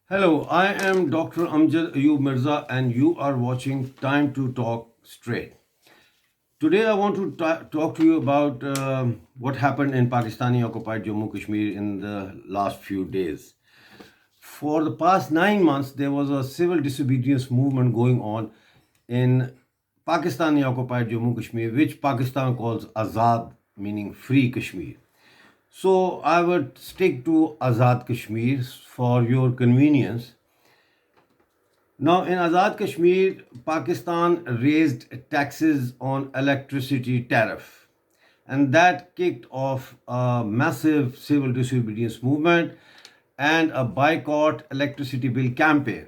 Hello, I am Dr. Amjad Ayub Mirza, and you are watching Time to Talk Straight. Today, I want to talk to you about what happened in Pakistani occupied Jammu Kashmir in the last few days. For the past 9 months, there was a civil disobedience movement going on in Pakistani occupied Jammu Kashmir, which Pakistan calls Azad, meaning free Kashmir. So I would stick to Azad Kashmir for your convenience. Now, in Azad Kashmir, Pakistan raised taxes on electricity tariff, and that kicked off a massive civil disobedience movement and a boycott electricity bill campaign.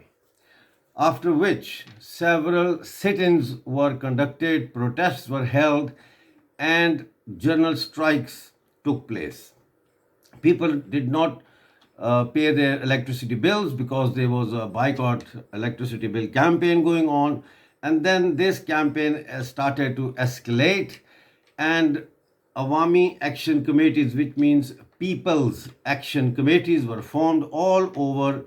After which, several sit ins were conducted, protests were held, and general strikes took place. People did not pay their electricity bills because there was a boycott electricity bill campaign going on. And then this campaign started to escalate, and Awami Action Committees, which means People's Action Committees, were formed all over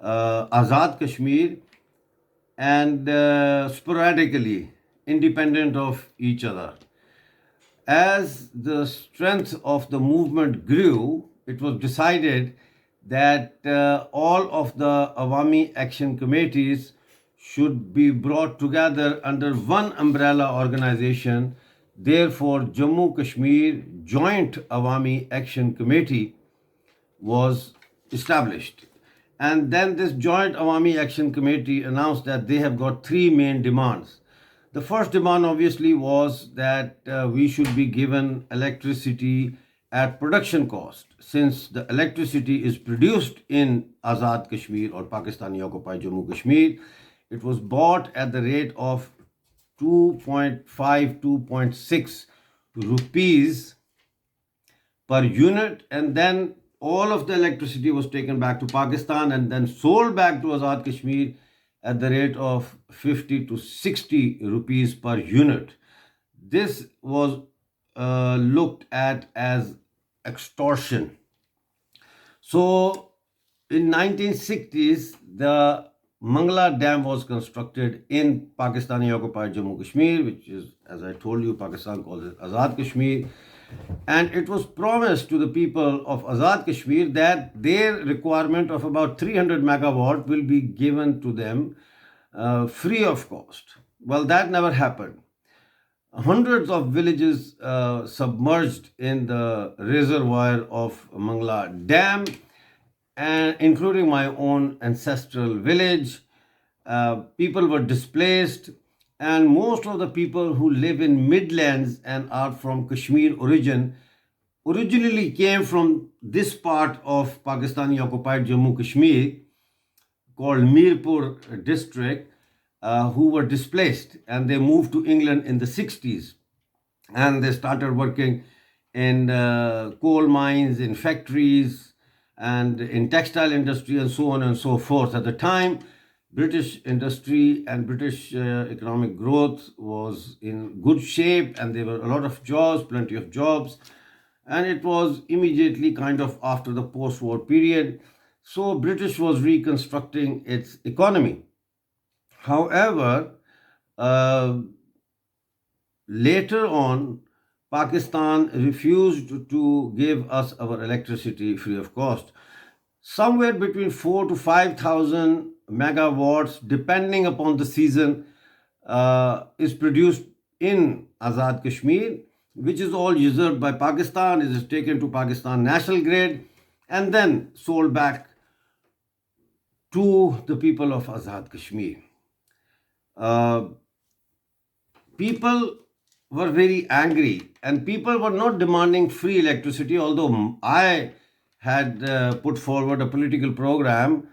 Azad Kashmir and sporadically, independent of each other. As the strength of the movement grew, it was decided that all of the Awami Action Committees should be brought together under one umbrella organization. Therefore, Jammu Kashmir Joint Awami Action Committee was established. And then this Joint Awami Action Committee announced that they have got three main demands. The first demand obviously was that we should be given electricity at production cost. Since the electricity is produced in Azad Kashmir or Pakistani occupied Jammu Kashmir, it was bought at the rate of 2.5, 2.6 rupees per unit, and then all of the electricity was taken back to Pakistan and then sold back to Azad Kashmir at the rate of 50 to 60 rupees per unit. This was looked at as extortion. So in 1960s, the Mangla Dam was constructed in Pakistani occupied Jammu Kashmir, which is, as I told you, Pakistan calls it Azad Kashmir. And it was promised to the people of Azad Kashmir that their requirement of about 300 megawatt will be given to them free of cost. Well, that never happened. Hundreds of villages submerged in the reservoir of Mangla Dam, and including my own ancestral village. People were displaced, and most of the people who live in midlands and are from Kashmir origin originally came from this part of Pakistani occupied Jammu Kashmir called Mirpur district, who were displaced, and they moved to England in the 60s, and they started working in coal mines, in factories, and in textile industry, and so on and so forth. At the time, British industry and British economic growth was in good shape, and there were a lot of jobs, plenty of jobs, and it was immediately kind of after the post-war period. So British was reconstructing its economy. However, uh, later on, Pakistan refused to give us our electricity free of cost. Somewhere between 4 to 5,000 megawatts, depending upon the season, is produced in Azad Kashmir, which is all usurped by Pakistan. It is taken to Pakistan National Grid and then sold back to the people of Azad Kashmir. Uh, People were very angry, and people were not demanding free electricity, although I had put forward a political program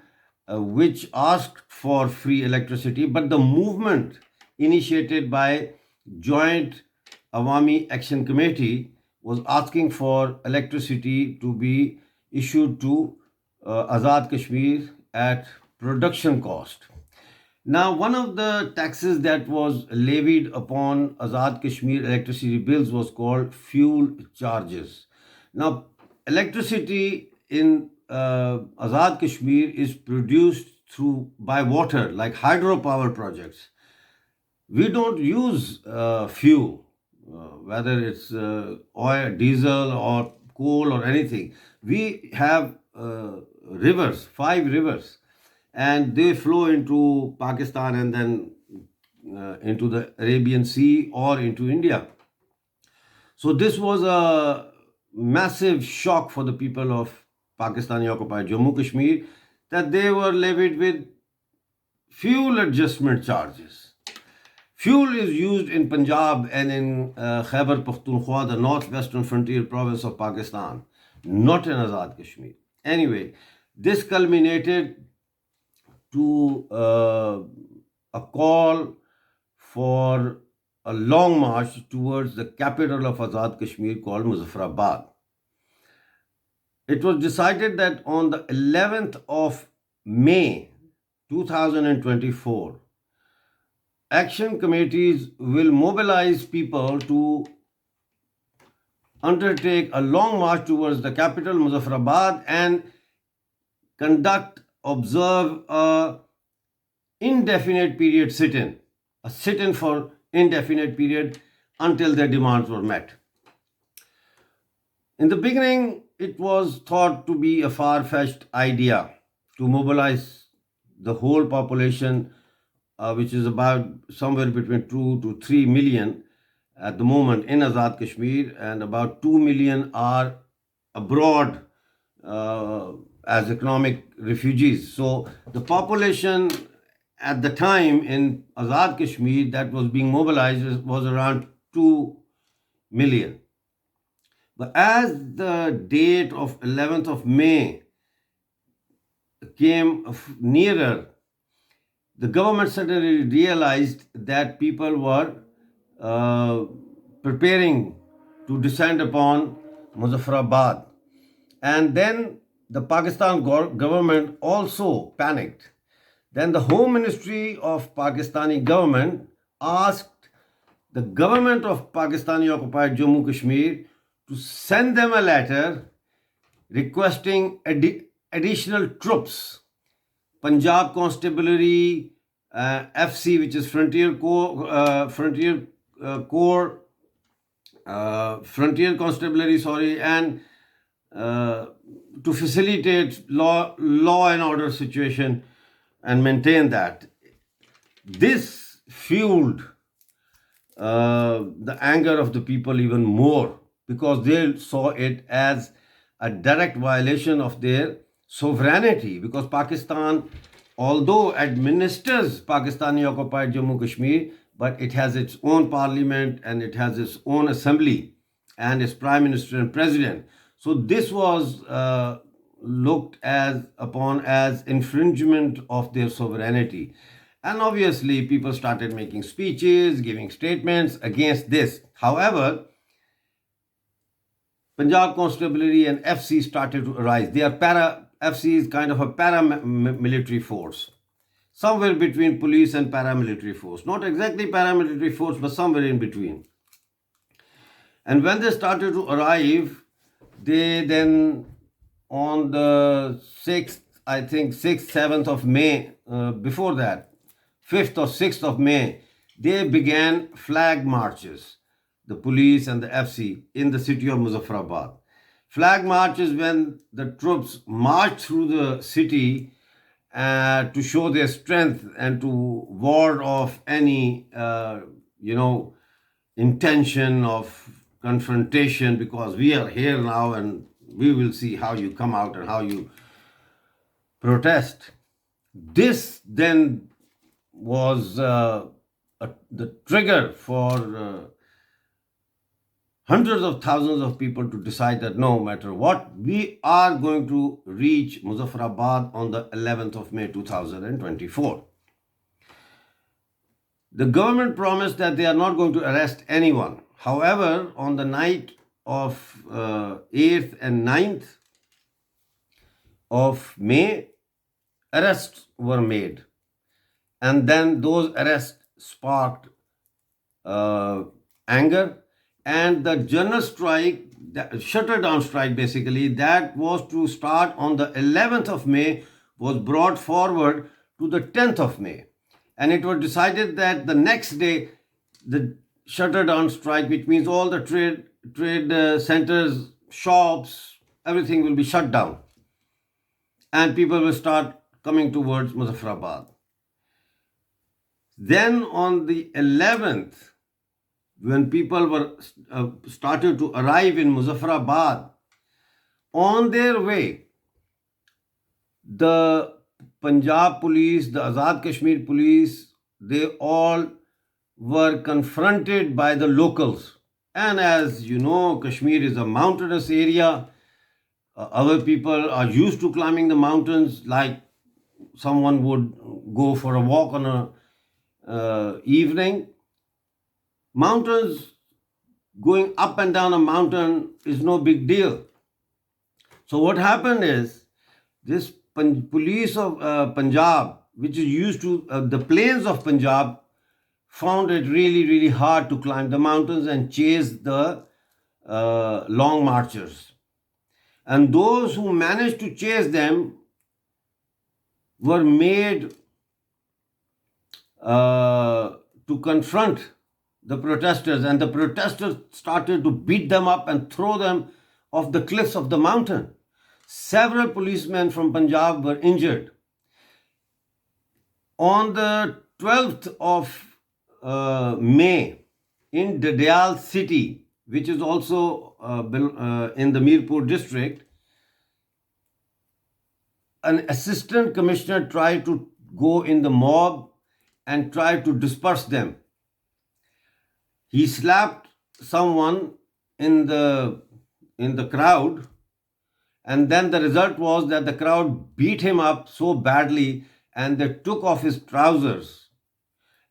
which asked for free electricity, but the movement initiated by Joint Awami Action Committee was asking for electricity to be issued to Azad Kashmir at production cost. Now, one of the taxes that was levied upon Azad Kashmir electricity bills was called fuel charges. Now, electricity in Azad Kashmir is produced by water, like hydropower projects. We don't use fuel, whether it's oil, diesel, or coal, or anything. We have rivers, 5 rivers, and they flow into Pakistan and then into the Arabian Sea or into India. So this was a massive shock for the people of Pakistani occupied Jammu Kashmir, that they were levied with fuel adjustment charges. Fuel is used in Punjab and in Khyber Pakhtunkhwa, the northwestern frontier province of Pakistan, not in Azad Kashmir. Anyway, this culminated to a call for a long march towards the capital of Azad Kashmir called Muzaffarabad. It was decided that on the 11th of May 2024, action committees will mobilize people to undertake a long march towards the capital, Muzaffarabad, and observe a indefinite period sit-in, a sit-in for indefinite period until their demands were met. In the beginning, it was thought to be a far-fetched idea to mobilize the whole population, which is about somewhere between 2 to 3 million at the moment in Azad Kashmir, and about 2 million are abroad as economic refugees. So the population at the time in Azad Kashmir that was being mobilized was around 2 million. But as the date of 11th of May came nearer, the government suddenly realized that people were preparing to descend upon Muzaffarabad. And then the Pakistan government also panicked. Then the Home Ministry of Pakistani government asked the government of Pakistani occupied Jammu Kashmir to send them a letter requesting additional troops. Punjab Constabulary, FC, which is Frontier Constabulary, and to facilitate law and order situation and maintain that. This fueled the anger of the people even more, because they saw it as a direct violation of their sovereignty, because Pakistan, although administers Pakistani occupied Jammu Kashmir, but it has its own parliament and it has its own assembly and its prime minister and president. So this was looked upon as infringement of their sovereignty. And obviously people started making speeches, giving statements against this. However, Punjab Constabulary and FC started to arise. FC is kind of a paramilitary force, somewhere between police and paramilitary force. Not exactly paramilitary force, but somewhere in between. And when they started to arrive, they then, on the 6th, 7th of May, before that, 5th or 6th of May, they began flag marches, the police and the FC, in the city of Muzaffarabad. Flag marches when the troops march through the city to show their strength and to ward off any, intention of confrontation, because we are here now and we will see how you come out and how you protest. This then was the trigger for hundreds of thousands of people to decide that no matter what, we are going to reach Muzaffarabad on the 11th of May 2024. The government promised that they are not going to arrest anyone. However, on the night of 8th and 9th of May, arrests were made. And then those arrests sparked anger, and the general strike shutter down strike basically, that was to start on the 11th of May, was brought forward to the 10th of May. And it was decided that the next day, the shutter down strike, which means all the trade centers, shops, everything will be shut down. And people will start coming towards Muzaffarabad. Then on the 11th, when people were started to arrive in Muzaffarabad, on their way, the Punjab police, the Azad Kashmir police, they all were confronted by the locals. And as you know, Kashmir is a mountainous area. Our people are used to climbing the mountains, like someone would go for a walk on a evening. Mountains, going up and down a mountain is no big deal. So what happened is, this police of Punjab, which is used to the plains of Punjab, found it really, really hard to climb the mountains and chase the long marchers. And those who managed to chase them were made to confront the protesters, and the protesters started to beat them up and throw them off the cliffs of the mountain. Several policemen from Punjab were injured. On the 12th of May, in Dadial city, which is also in the Mirpur district, an assistant commissioner tried to go in the mob and tried to disperse them. He slapped someone in the crowd, and then the result was that the crowd beat him up so badly, and they took off his trousers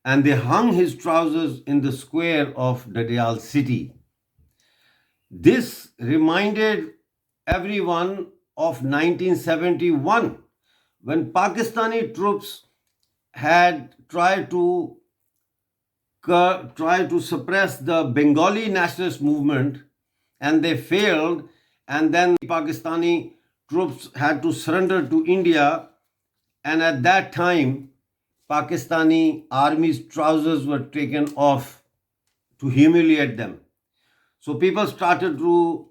and they hung his trousers in the square of Dadial city. This reminded everyone of 1971, when Pakistani troops had tried to suppress the Bengali nationalist movement, and they failed, and then Pakistani troops had to surrender to India, and at that time Pakistani army's trousers were taken off to humiliate them. So people started to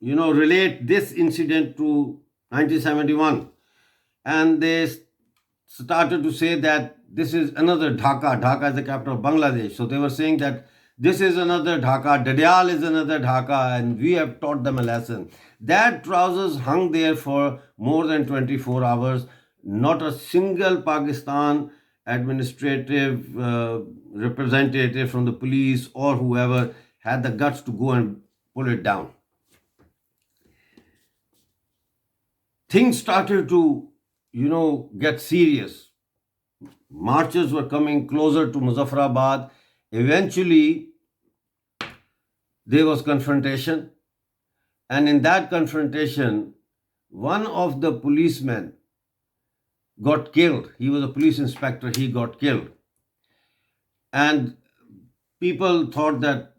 relate this incident to 1971, and they started to say that this is another Dhaka. Dhaka is the capital of Bangladesh. So they were saying that this is another Dhaka, Dadial is another Dhaka, and we have taught them a lesson. That trousers hung there for more than 24 hours. Not a single Pakistan administrative representative from the police or whoever had the guts to go and pull it down. Things started to, get serious. Marches were coming closer to Muzaffarabad. Eventually, there was confrontation. And in that confrontation, one of the policemen got killed. He was a police inspector. He got killed. And people thought that,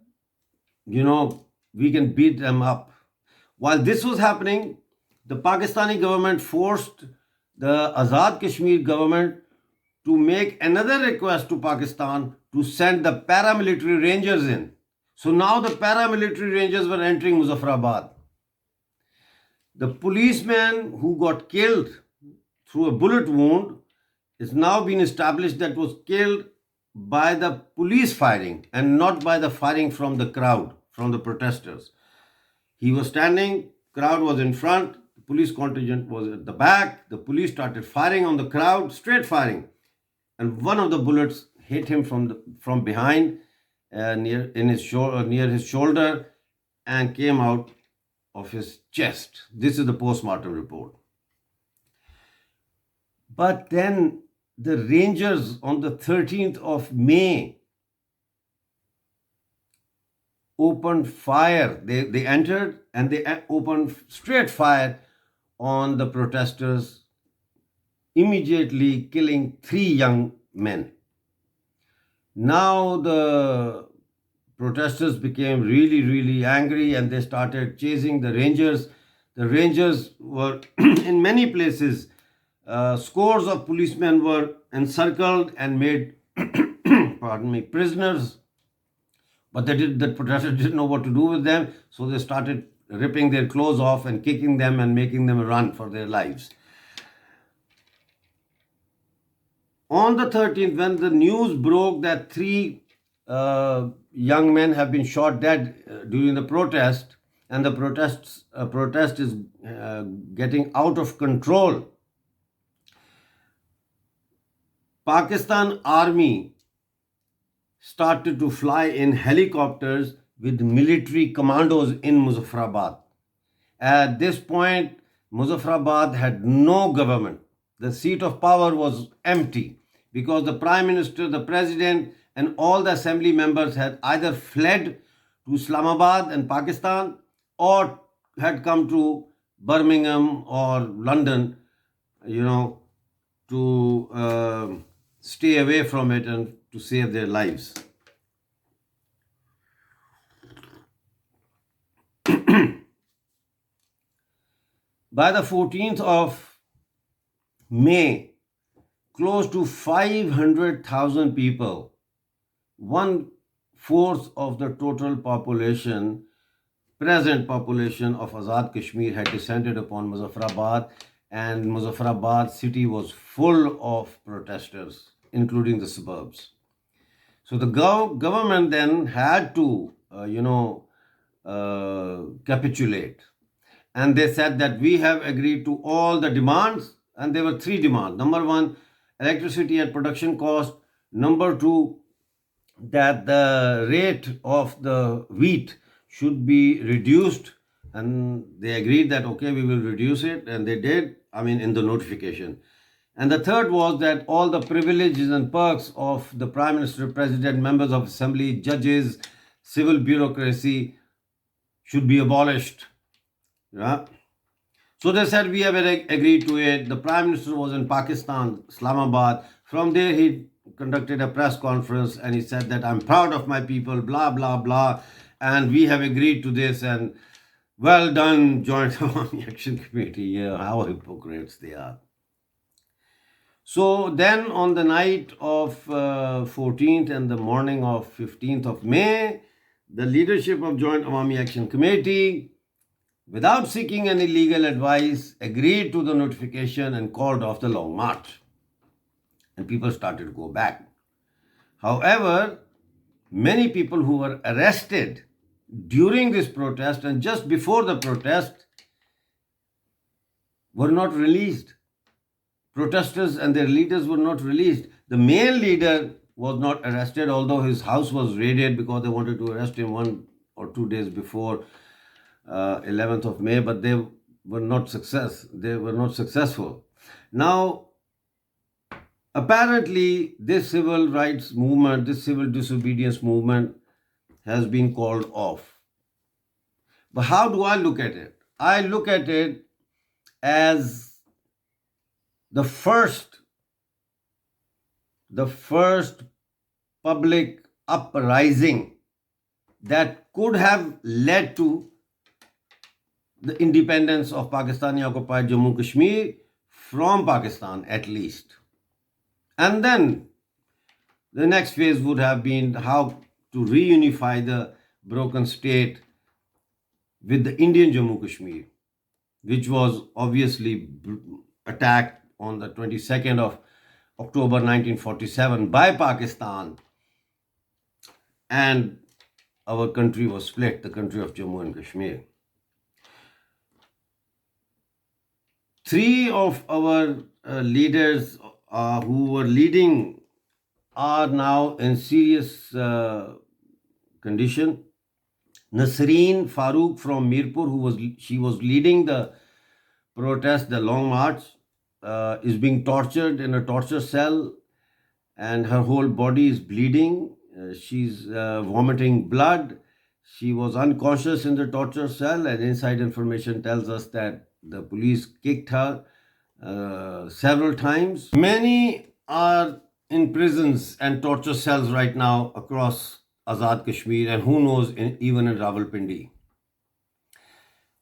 we can beat them up. While this was happening, the Pakistani government forced the Azad Kashmir government to make another request to Pakistan to send the paramilitary rangers in. So now the paramilitary rangers were entering Muzaffarabad. The policeman who got killed through a bullet wound is now been established that was killed by the police firing and not by the firing from the crowd, from the protesters. He was standing, crowd was in front, the police contingent was at the back. The police started firing on the crowd, straight firing. And one of the bullets hit him from behind, near his shoulder, and came out of his chest. This is the postmortem report. But then the Rangers on the 13th of May opened fire. They entered and they opened straight fire on the protesters, immediately killing 3 young men. Now the protesters became really, really angry and they started chasing the rangers. The rangers were in many places, scores of policemen were encircled and made, pardon me, prisoners. But the protesters didn't know what to do with them, so they started ripping their clothes off and kicking them and making them run for their lives. On the 13th, when the news broke that three young men have been shot dead during the protest, and the protest is getting out of control, Pakistan Army started to fly in helicopters with military commandos in Muzaffarabad. At this point, Muzaffarabad had no government. The seat of power was empty because the prime minister, the president, and all the assembly members had either fled to Islamabad and Pakistan or had come to Birmingham or London, you know, to stay away from it and to save their lives. By the 14th of May, close to 500,000 people, 1/4 of the total present population of Azad Kashmir had descended upon Muzaffarabad, and Muzaffarabad city was full of protesters, including the suburbs. So the government then had to, capitulate. And they said that we have agreed to all the demands, and there were three demands. Number one, electricity at production cost. Number two, that the rate of the wheat should be reduced, and they agreed that okay, we will reduce it, and they did, in the notification. And the third was that all the privileges and perks of the prime minister, president, members of assembly, judges, civil bureaucracy should be abolished. Yeah. So they said we have agreed to it. The prime minister was in Pakistan, Islamabad. From there, he conducted a press conference and he said that I'm proud of my people, blah, blah, blah. And we have agreed to this. And well done, Joint Army Action Committee. Yeah, how hypocrites they are. So then on the night of 14th and the morning of 15th of May, the leadership of Joint Army Action Committee, without seeking any legal advice, agreed to the notification and called off the long march. And people started to go back. However, many people who were arrested during this protest and just before the protest were not released. Protesters and their leaders were not released. The main leader was not arrested, although his house was raided because they wanted to arrest him 1 or 2 days before 11th of May, but they were not successful. Now, apparently, this civil rights movement, this civil disobedience movement has been called off. But how do I look at it? I look at it as the first public uprising that could have led to the independence of Pakistani occupied Jammu Kashmir from Pakistan at least. And then the next phase would have been how to reunify the broken state with the Indian Jammu Kashmir, which was obviously attacked on the 22nd of October 1947 by Pakistan, and our country was split, the country of Jammu and Kashmir. Three of our leaders who were leading are now in serious condition. Nasreen Farooq from Mirpur, she was leading the protest, the long march, is being tortured in a torture cell, and her whole body is bleeding. She's vomiting blood. She was unconscious in the torture cell, and inside information tells us that the police kicked her several times. Many are in prisons and torture cells right now across Azad Kashmir, and who knows, even in Rawalpindi.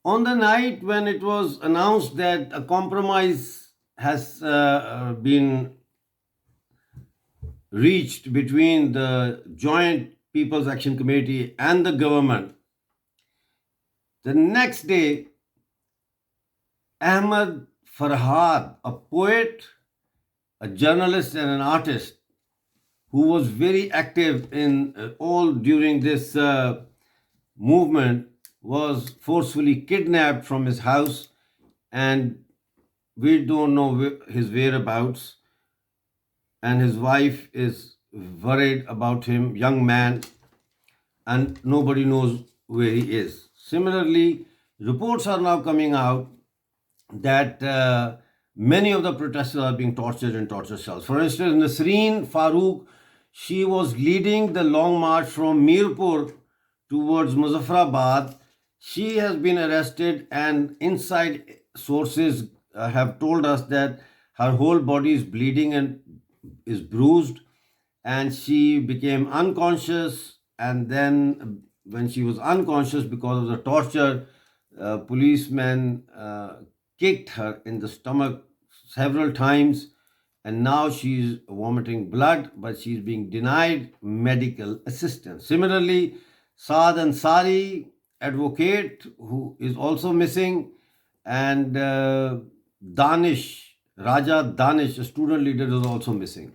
On the night when it was announced that a compromise has been reached between the Joint People's Action Committee and the government, the next day, Ahmed Farhad, a poet, a journalist, and an artist who was very active in all during this movement, was forcefully kidnapped from his house, and we don't know his whereabouts. And his wife is worried about him, young man, and nobody knows where he is. Similarly, reports are now coming out that many of the protesters are being tortured in torture cells. For instance, Nasreen Farooq, she was leading the long march from Mirpur towards Muzaffarabad. She has been arrested, and inside sources have told us that her whole body is bleeding and is bruised, and she became unconscious. And then, when she was unconscious because of the torture, policemen kicked her in the stomach several times, and now she's vomiting blood, but she's being denied medical assistance. Similarly, Saad Ansari, advocate, who is also missing, and Raja Danish, a student leader, is also missing.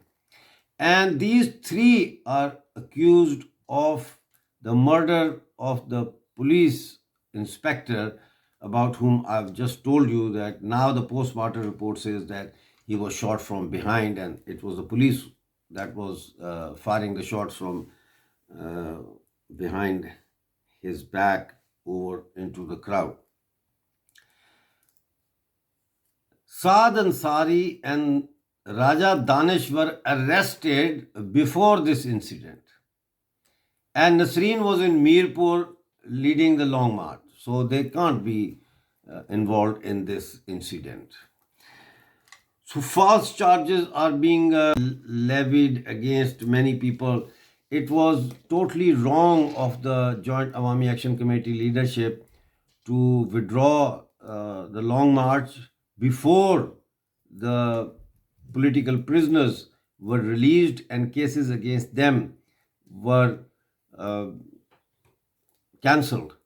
And these three are accused of the murder of the police inspector, about whom I've just told you that now the post-mortem report says that he was shot from behind, and it was the police that was firing the shots from uh, behind his back over into the crowd. Saad Ansari and Raja Danish were arrested before this incident, and Nasreen was in Mirpur leading the long march, so they can't be involved in this incident. So false charges are being levied against many people. It was totally wrong of the Joint Awami Action Committee leadership to withdraw the long march before the political prisoners were released and cases against them were uh, cancelled.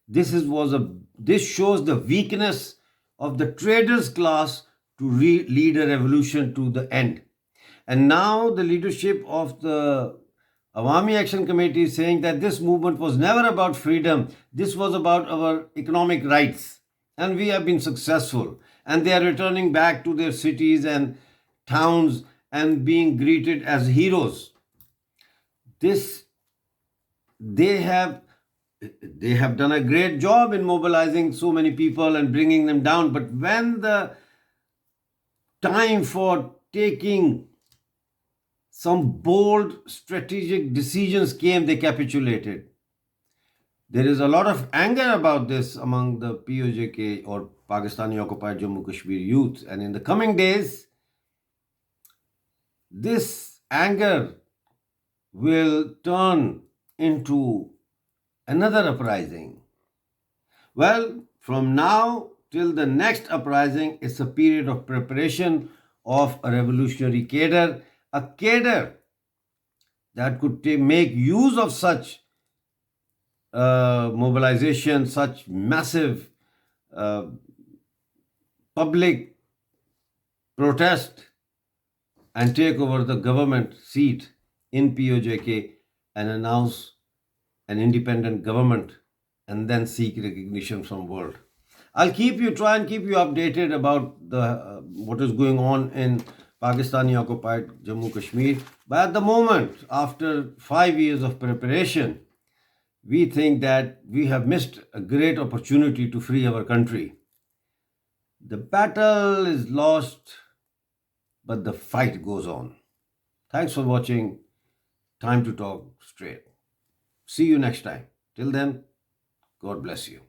This shows the weakness of the traders class to lead a revolution to the end. And now the leadership of the Awami Action Committee is saying that this movement was never about freedom. This was about our economic rights. And we have been successful. And they are returning back to their cities and towns and being greeted as heroes. This they have done a great job in mobilizing so many people and bringing them down. But when the time for taking some bold strategic decisions came, they capitulated. There is a lot of anger about this among the POJK, or Pakistani occupied Jammu Kashmir youth. And in the coming days, this anger will turn into another uprising. Well, from now till the next uprising, it's a period of preparation of a revolutionary cadre, a cadre that could make use of such mobilization, such massive uh, public protest, and take over the government seat in POJK and announce an independent government, and then seek recognition from world. I'll try and keep you updated about the what is going on in Pakistani occupied Jammu Kashmir. But at the moment, after 5 years of preparation, we think that we have missed a great opportunity to free our country. The battle is lost, but the fight goes on. Thanks for watching Time to Talk Straight. See you next time. Till then, God bless you.